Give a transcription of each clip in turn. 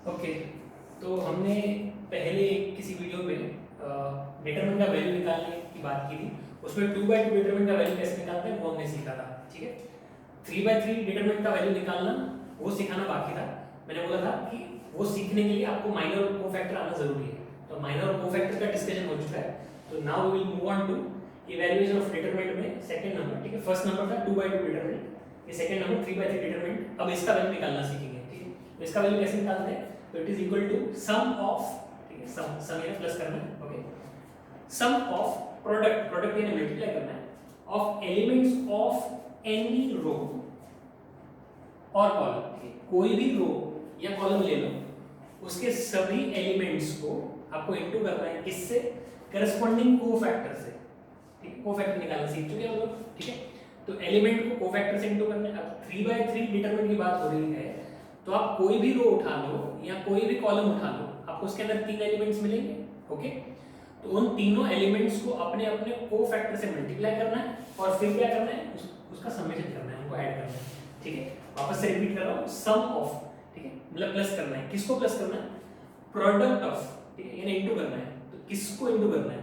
Okay, तो हमने पहले किसी वीडियो में डिटरमिनेंट का वैल्यू निकालने की बात की थी। उसमें 2/2 डिटरमिनेंट का वैल्यू कैसे निकालते हैं वो हमने सीखा था। ठीक है, 3/3 डिटरमिनेंट का वैल्यू निकालना वो सिखाना बाकी था। मैंने बोला था कि वो सीखने के लिए आपको माइनर और कोफैक्टर आना जरूरी है। तो माइनर और कोफैक्टर का डिस्कशन हो चुका है। तो now we will move on to evaluation of determinant में सेकंड नंबर। ठीक है, फर्स्ट नंबर था 2/2 डिटरमिनेंट, ये सेकंड नंबर 3/3 डिटरमिनेंट। अब इसका वैल्यू निकालना सीखेंगे। ठीक है, तो इसका वैल्यू कैसे निकालते हैं? तो it is equal to sum of, ठीक है, सम यानी प्लस करना है। ओके, सम ऑफ प्रोडक्ट यानी मल्टीप्लाई करना है of elements of any row और कॉलम। कोई भी रो या कॉलम ले लो, उसके सभी एलिमेंट्स को आपको इनटू करना है। किससे? करस्पॉन्डिंग कोफैक्टर से। ठीक है, कोफैक्टर निकालना सीख चुके हैं हम लोग। ठीक है, तो एलिमेंट को कोफैक्टर से इनटू करना है। अब 3/3 डिटरमिनेंट की बात हो रही है, तो आप कोई भी रो उठा लो या कोई भी कॉलम उठा लो, आपको उसके अंदर 3 एलिमेंट्स मिलेंगे। ओके, तो उन तीनों एलिमेंट्स को अपने अपने कोफैक्टर से मल्टीप्लाई करना है और फिर क्या करना है? उसका समेशन करना है, उनको ऐड करना है। ठीक है, वापस से रिपीट कर रहा हूँ, सम ऑफ, ठीक है, मतलब प्लस करना है। किसको प्लस करना है? प्रोडक्ट ऑफ, ठीक है, यानी इनटू करना है। तो किसको इनटू करना है?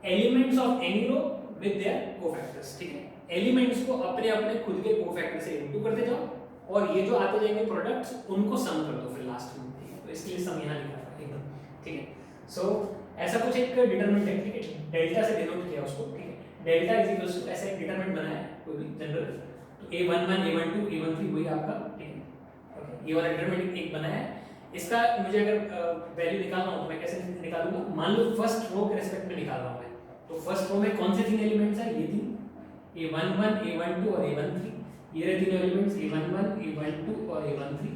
Elements of any row with their cofactors. ठीक है, एलिमेंट्स को अपने अपने खुद के कोफैक्टर से इनटू करते जाओ और ये जो आते जाएंगे प्रोडक्ट्स उनको सम कर दो फिर लास्ट में। ठीक है, तो इसके लिए सम यहाँ लिखा है एकदम। ठीक है, सो ऐसा कुछ एक डिटरमिनेंट है। ठीक है, डेल्टा से डिनोट किया उसको। ठीक है, डेल्टा इज इक्वल टू ऐसे एक डिटरमिनेंट बनाया है कोई भी जनरल, तो a11 a12 a13 वही आपका। ठीक है, ओके, ये वाला डिटरमिनेंट एक बनाया है। इसका मुझे अगर वैल्यू निकालना हो तो मैं कैसे निकालूंगा? मान लो फर्स्ट रो के रिस्पेक्ट में निकाल रहा हूं मैं, तो फर्स्ट रो में कौन से तीन एलिमेंट्स हैं? ये तीन, a11 a12 और a13। ये रहे तीनों एलिमेंट्स a11 a12 और a13।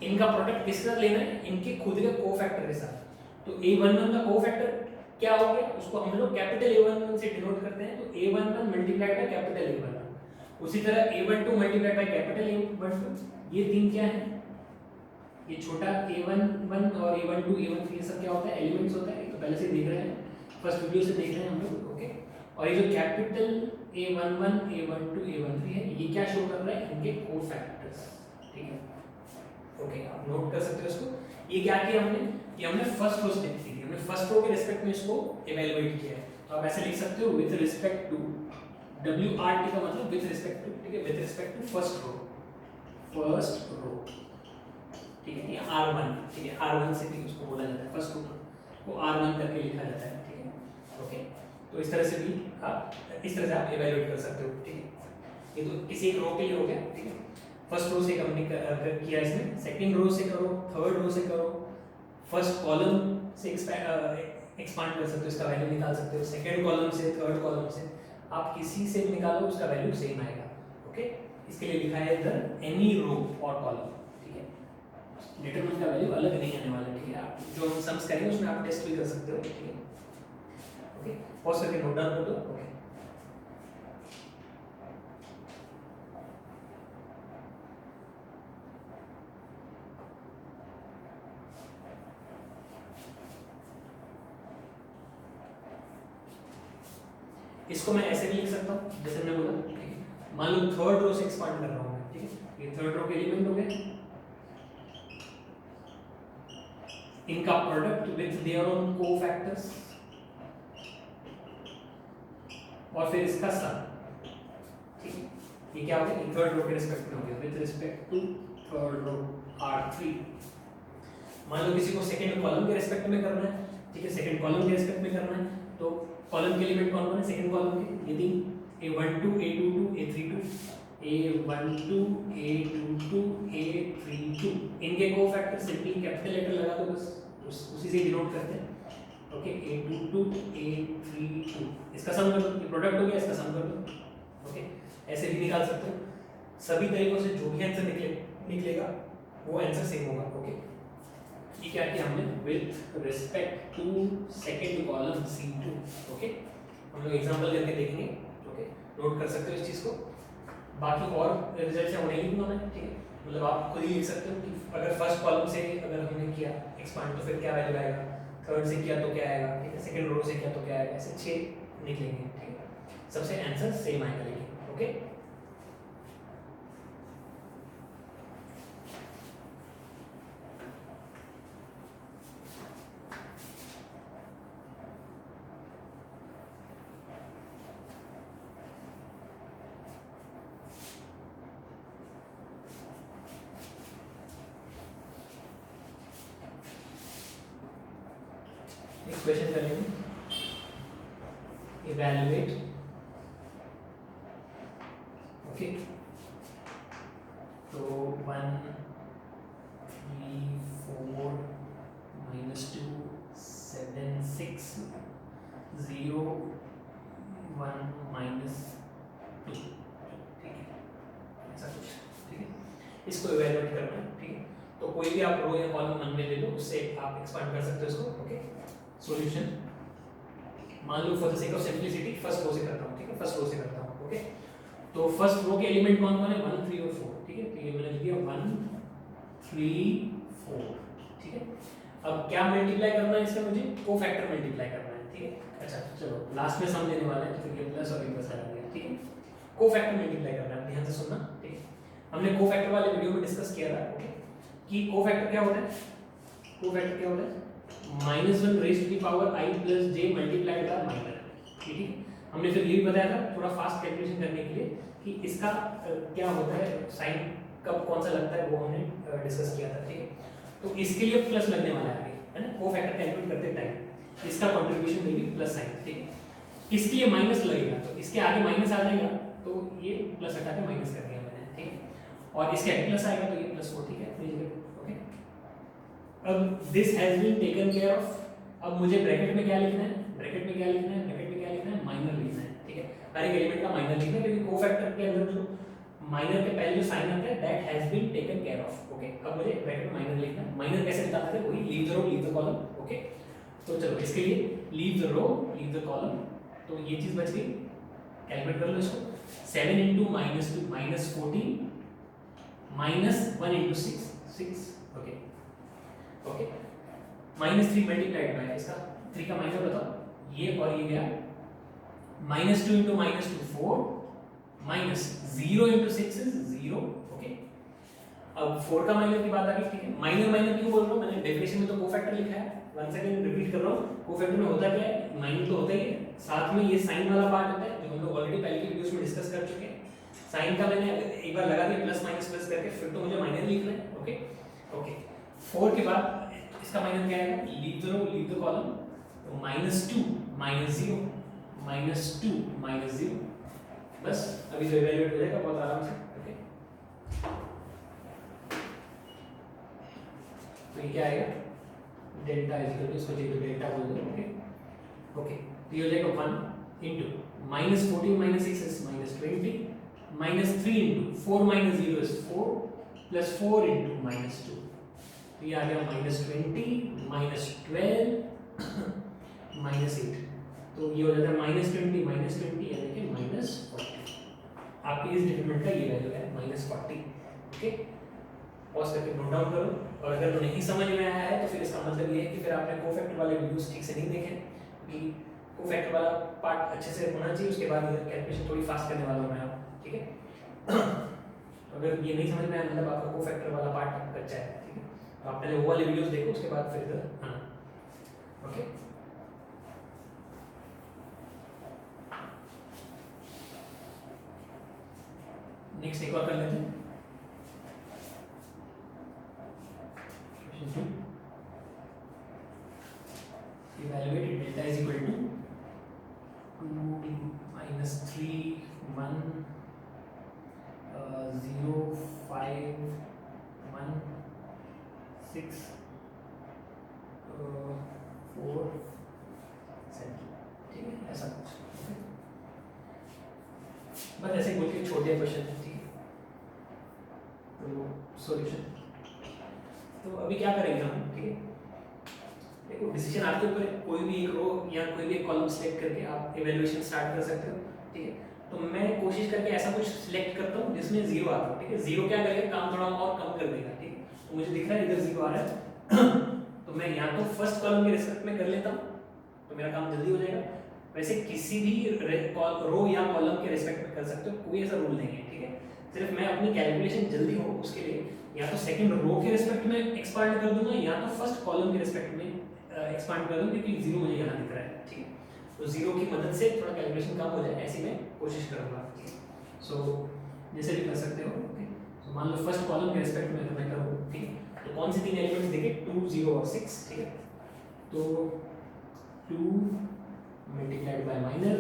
इनका प्रोडक्ट किसके साथ लेना है? इनके खुद के कोफैक्टर के साथ। तो a11 का कोफैक्टर क्या हो गया? उसको हम लोग कैपिटल A11 से डिनोट करते हैं, तो a11 multiplied by capital A11। उसी तरह a12 multiplied by capital A12। ये तीन क्या है? ये छोटा a11 और a12 a13 ये सब क्या होता है? एलिमेंट्स होता है। तो पहले से देख रहे हैं, फर्स्ट वीडियो से देख रहे हैं हम लोग। ओके, और ये जो कैपिटल a11 a12 a13 है, ये क्या शो कर रहा है? इनके कोफैक्टर्स। ठीक है, ओके, आप नोट कर सकते हो इसको। ये क्या किया हमने? ये हमने फर्स्ट रो से देखी थी, हमने फर्स्ट रो के रिस्पेक्ट में इसको इवैल्यूएट किया है। तो आप ऐसे लिख सकते हो विद रिस्पेक्ट टू, WRT का मतलब विद रिस्पेक्ट टू। ठीक है, with respect to first row, first row. ठीक है, ये R1, ठीक है, R1 से भी उसको बोला जाता है, फर्स्ट रो को R1 करके लिखा जाता है। ठीक है, ओके, तो इस तरह से भी आप इवैल्यूएट कर सकते हो। ठीक है, ये तो किसी एक रो के लिए हो गया। ठीक है, फर्स्ट रो से हमने किया इसमें, सेकंड रो से करो, थर्ड रो से करो, फर्स्ट कॉलम से एक्सपांड कर सकते हो, इसका वैल्यू निकाल सकते हो, सेकंड कॉलम से, थर्ड कॉलम से, आप किसी से निकालो उसका वैल्यू सेम आएगा। ओके, इसके लिए लिखा है इधर एनी रो और कॉलम। ठीक है, डिटरमिनेंट का वैल्यू अलग नहीं आने वाला। ठीक है, आप जो हम सम्स करेंगे उसमें आप टेस्ट भी कर सकते हो। ठीक है, ओके, पॉज करके नोट डाउन कर दो। ओके, इसको मैं ऐसे भी लिख सकता हूँ जैसे मैंने बोला। ठीक है, मान लो थर्ड रो से एक्सपांड कर रहा हूँ मैं। ठीक है, ये थर्ड रो के एलिमेंट हो गए, इनका product with their own cofactors और फिर इसका सम। ठीक है, ये क्या हो गया? थर्ड रो के रिस्पेक्ट में हो गया, with respect to third row R3। मान लो किसी को सेकंड कॉलम के रिस्पेक्ट में करना है। ठीक है, सेकंड कॉलम के रिस्पेक्ट में करना है, तो कॉलम के एलिमेंट कौन कौन है सेकंड कॉलम के? ये तीन, a12 a22 a32, a12 a22 a32। इनके कोफैक्टर सिंपली कैपिटल लेटर लगा दो बस, उसी से डिनोट करते हैं। ओके, a22 a32, इसका सम कर दो, ये प्रोडक्ट हो गया, इसका सम कर दो। ओके, ऐसे भी निकाल सकते हो। सभी तरीकों से जो भी आंसर निकलेगा वो आंसर सेम होगा। ओके, ये क्या किया हमने? With respect to second column C2। Okay, हम लोग एग्जांपल करके देखेंगे। ओके, नोट कर सकते हो इस चीज को। बाकी और रिजल्ट से होने लिखूंगा मैं। ठीक है, मतलब आप खुद ही लिख सकते हो कि अगर फर्स्ट कॉलम से अगर हमने किया एक्सपांड तो फिर क्या वैल्यू आएगा, थर्ड से किया तो क्या आएगा, ठीक है, सेकंड रो से किया तो क्या आएगा, ऐसे 6 निकलेंगे। ठीक है, सबसे आंसर सेम आएगा लेकिन। ओके, एक क्वेश्चन करेंगे, इवैल्यूएट, ओके, तो 1 3 4 -2 7 6 0 1 -2, ठीक है, ऐसा कुछ, ठीक है, इसको इवैल्यूएट करना है, ठीक है। तो कोई भी आप रो या कॉलम मन में ले लो, उससे आप एक्सपांड कर सकते हो इसको, ओके। सॉल्यूशन, मान लो for the sake of simplicity first row से करता हूँ, ठीक है, फर्स्ट रो से करता हूँ, ओके। तो फर्स्ट रो के एलिमेंट कौन कौन है, 1 3 और 4, ठीक है। तो ये मैंने लिख दिया 1 3 4, ठीक है। अब क्या मल्टीप्लाई करना है इसका, मुझे कोफैक्टर मल्टीप्लाई करना है, ठीक है। अच्छा चलो लास्ट में सम देने वाला है, तो ये प्लस और ये प्लस आ गया, ठीक है। कोफैक्टर मल्टीप्लाई करना है, ध्यान से सुनना, ठीक है। हमने कोफैक्टर वाले वीडियो में डिस्कस किया था, ओके, कि कोफैक्टर क्या होता है, कोफैक्टर क्या होता है, -1 raise to the power i plus j multiplied by minor, ठीक है। हमने फिर ये भी बताया था थोड़ा फास्ट कैलकुलेशन करने के लिए कि इसका क्या होता है, साइन कब कौन सा लगता है, वो हमने डिस्कस किया था, ठीक है। तो इसके लिए प्लस लगने वाला है, है ना, कोफैक्टर कैलकुलेट करते टाइम इसका कंट्रीब्यूशन में भी प्लस साइन, ठीक है। इसके लिए माइनस लगेगा, तो इसके आगे माइनस आ जाएगा, तो ये प्लस हटा के माइनस कर दिया मैंने, ठीक है। और इसके आगे प्लस आएगा, तो ये प्लस 4, ठीक है, ओके। अब this has been taken care of. अब मुझे ब्रैकेट में क्या लिखना है, ब्रैकेट में क्या लिखना है, ब्रैकेट में क्या लिखना है, माइनर लिखना है, ठीक है। हर एक एलिमेंट का माइनर लिखना है, क्योंकि कोफैक्टर के अंदर जो माइनर के पहले जो साइन आता है that has been taken care of, okay. अब मुझे ब्रैकेट में माइनर लिखना है, माइनर कैसे निकालते हैं, वही leave the row leave the column, okay. तो चलो इसके लिए leave the row leave the column, तो ये चीज बच गई, कैलकुलेट कर लो इसको। 7 × -2 -14 -1 × 6, ओके, ओके। -3 मल्टीप्लाइड बाय इसका 3 का माइनर बताओ, ये और ये गया, -2 × -2 4 -0 × 6 is 0, ओके। अब 4 का माइनर की बात आ गई, ठीक है। माइनर माइनर क्यों बोल रहा हूँ, मैंने डेफिनेशन में तो कोफैक्टर लिखा है, वन सेकंड रिपीट कर रहा हूँ। कोफैक्टर में होता क्या है, माइनर तो होता ही है, साथ में ये साइन वाला पार्ट होता है, जो हम लोग ऑलरेडी पहले की वीडियोस में डिस्कस कर चुके हैं। साइन का मैंने एक बार लगा दिया प्लस माइनस प्लस करके, फिर तो मुझे माइनर लिखना है, ओके, ओके। 4 के बाद इसका माइनर क्या आएगा, leave the row leave the column, तो -2 -0 -2 -0, बस अभी जो इवैल्यूएट हो जाएगा बहुत आराम से, ओके। तो ये क्या आएगा, डेल्टा इज इक्वल टू, इसको जो डेल्टा बोल दो, ओके, ओके। तो ये हो जाएगा 1 × -14 - 6 is -20 -3 × 4 - 0 is 4 + 4 × -2, तो ये आ गया -20 -12 -8, तो ये हो जाता है -20 यानी कि -40। आपकी इस डिटरमिनेंट का ये वैल्यू है -40, ओके। पॉज करके नोट डाउन करो, और अगर नहीं समझ में आया है तो फिर इसका मतलब ये है कि फिर आपने कोफैक्टर वाले वीडियोस ठीक से नहीं देखे, कि कोफैक्टर वाला पार्ट अच्छे से होना चाहिए, उसके बाद इधर कैलकुलेशन थोड़ी फास्ट करने वाला हूं मैं आप, ठीक है। अगर ये नहीं समझ में आया मतलब आपका कोफैक्टर वाला पार्ट कच्चा है, ठीक है। तो आप पहले वो वाले वीडियोस देखो, उसके बाद फिर इधर आना, ओके। नेक्स्ट एक और कर लेते हैं, evaluate delta is equal to 2 - 3 1 0 5 1 6 4 7, ठीक है, ऐसा कुछ, बस ऐसे बोल के छोटे क्वेश्चन है, ठीक है। तो सॉल्यूशन, तो अभी क्या करेंगे हम, ठीक है। देखो डिसीजन आपके ऊपर है, कोई भी एक रो या कोई भी एक कॉलम सेलेक्ट करके आप इवैल्यूएशन स्टार्ट कर सकते हो, ठीक है। तो मैं कोशिश करके ऐसा कुछ सिलेक्ट करता हूँ जिसमें 0 आता है, ठीक है। 0 क्या करेगा, काम थोड़ा और कम कर देगा, ठीक है। तो मुझे दिख रहा है इधर 0 आ रहा है तो मैं या तो फर्स्ट कॉलम के रिस्पेक्ट में कर लेता हूँ, तो मेरा काम जल्दी हो जाएगा। वैसे किसी भी रो या कॉलम के रिस्पेक्ट में कर सकते हो, कोई ऐसा रूल नहीं है, ठीक है। सिर्फ मैं अपनी कैलकुलेशन जल्दी हो उसके लिए या तो सेकंड रो के रिस्पेक्ट में एक्सपांड कर दूंगा, या तो फर्स्ट कॉलम के रिस्पेक्ट में एक्सपांड कर दूं, क्योंकि 0 मुझे यहाँ दिख रहा है, ठीक है। तो 0 की मदद से थोड़ा कैलकुलेशन कम हो जाए, ऐसी मैं कोशिश करूंगा, ठीक है। सो जैसे भी कर सकते हो, ओके। सो मान लो फर्स्ट कॉलम के रिस्पेक्ट में मैं करूँ, ठीक है। तो कौन से 3 एलिमेंट्स देखे, 2 0 और 6, ठीक है। तो 2 मल्टीप्लाइड बाय माइनर,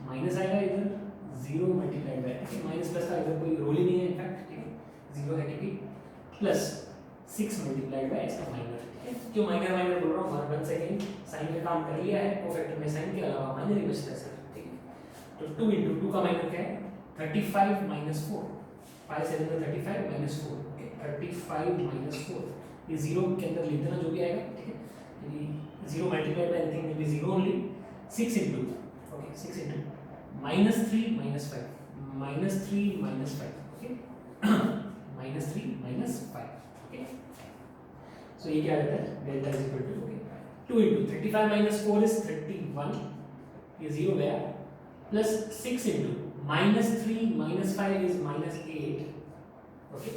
माइनस आएगा इधर 0 मल्टीप्लाइड बाय, ठीक है, माइनस प्लस का इधर कोई रोल ही नहीं है इनफैक्ट, ठीक है, 0 है क्योंकि, प्लस 6 मल्टीप्लाइड बाय इसका माइनर, ठीक है, क्यों माइनर माइनर बोल रहा हूँ, हर 1 सेकेंड साइन का काम कर लिया है, कोफैक्टर में साइन के अलावा माइनर ही बचता है सर, ठीक है। तो 2 इंटू 2 का माइनर क्या है 35 माइनस 4, 5 7 में 35 माइनस 4, ओके, 35 माइनस 4, ये 0 के अंदर लिख देना जो भी आएगा, ठीक है, यानी 0 multiplied by anything will be 0 only, 6 into, okay, 6 into minus 3 minus 5, minus 3 minus 5, okay, minus 3 minus 5, okay, so ये क्या रहता है delta is equal to, okay, 2 into 35 minus 4 is 31, ये 0 गया, plus 6 into minus 3 minus 5 is minus 8, okay,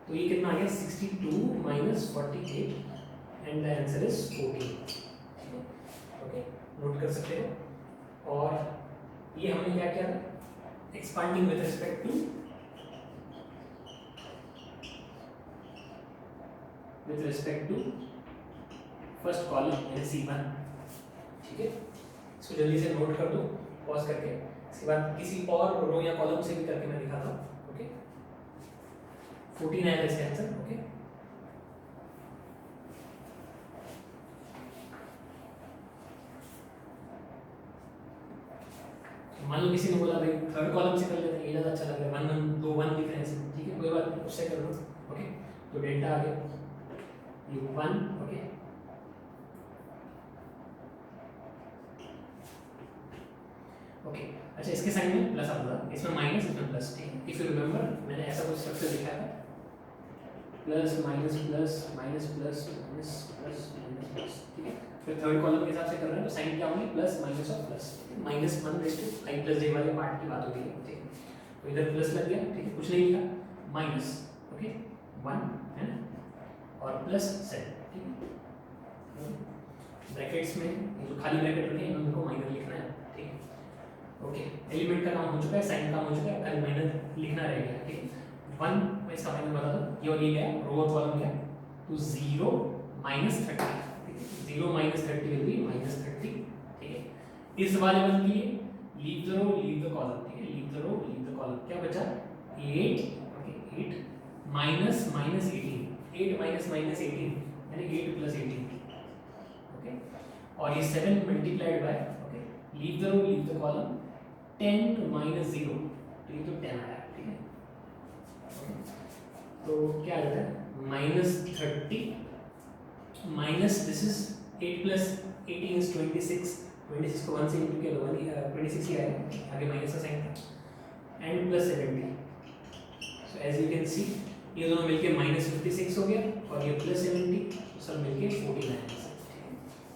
तो ये कितना आ गया 62 minus 48 and the answer is 14, okay, note कर सकते हो। और ये हमने क्या किया था expanding with respect to first column यानी C1, ठीक है, इसको जल्दी से नोट कर दो पॉज करके, इसके बाद किसी और रो या कॉलम से भी करके मैं दिखाता हूँ, ओके, 14 है इसका आंसर, ओके, मान लो किसी ने बोला भाई थर्ड कॉलम से कर लेते हैं, ये ज़्यादा अच्छा लग रहा है, 1 1 2 1 दिख रहे हैं इसमें, ठीक है, कोई बात नहीं, उससे कर लो, ओके, तो डेल्टा आ गया ये 1, ओके, ओके, अच्छा इसके साइन में प्लस आता था, इसमें माइनस, इसमें प्लस, ठीक है, इफ यू रिमेंबर मैंने ऐसा कुछ स्ट्रक्चर लिखा था, plus minus plus minus plus minus plus minus plus, ठीक है, फिर थर्ड कॉलम के हिसाब से कर रहे हैं तो साइन क्या होंगे प्लस माइनस और plus, minus 1 raise to i plus j वाले पार्ट की बात हो रही है, ठीक है, तो इधर प्लस लग गया, ठीक है, कुछ नहीं लिखा, माइनस, ओके, 1 है ना, और प्लस 7, ठीक है, ब्रैकेट्स में ये जो खाली ब्रैकेट रखे हैं इनको माइनर लिखना है, ठीक है, ओके, एलिमेंट का काम हो चुका है, साइन काम हो चुका है, खाली माइनर लिखना रहेगा, ठीक है, 1 में इसका माइनर बता दो, ये और ये गया रो और कॉलम गया, तो 0 माइनस 30, ठीक है, 0 माइनस 30 विल बी माइनस 30, ठीक है, इस वाले वन के लिए leave the row leave the column, ठीक है, leave the row leave the column, क्या बचा 8, okay, 8 minus minus 18, 8 minus minus 18 यानी 8 प्लस 18, ओके, और ये 7 multiplied by, okay, leave the row leave the column 10 two minus 0, तो ये तो 10 आया, ठीक है, तो क्या आता है minus 30 minus this is 8 plus 18 is 26, 26 को 1 से इंटू किया तो 26 ही आएगा, आगे माइनस का साइन था, and plus 70, so as you can see ये दोनों मिलके माइनस 56 हो गया और ये प्लस 70, तो सब मिलके 14 आएगा,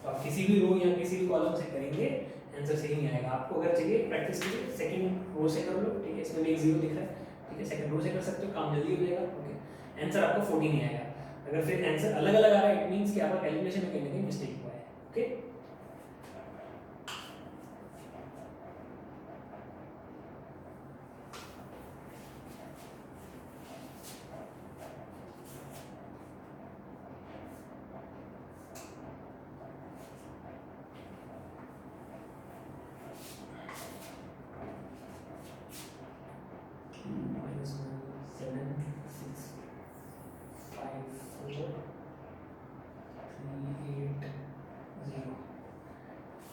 तो आप किसी भी रो या किसी भी कॉलम से करेंगे आंसर सही नहीं आएगा, आपको अगर चाहिए प्रैक्टिस के लिए सेकंड रो से कर लो, ठीक है, इसमें भी एक 0 दिख रहा है, ठीक है, सेकंड रो से कर सकते हो, काम जल्दी हो जाएगा, ओके, आंसर आपको 14 ही आएगा, अगर फिर आंसर अलग अलग आ रहा है इट मींस कि आपका कैलकुलेशन में कहीं ना कहीं मिस्टेक हुआ है, ओके,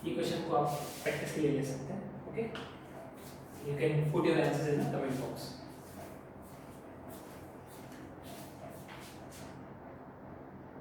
ये क्वेश्चन को आप प्रैक्टिस के लिए ले सकते हैं, okay, you can put your answers in the comment box.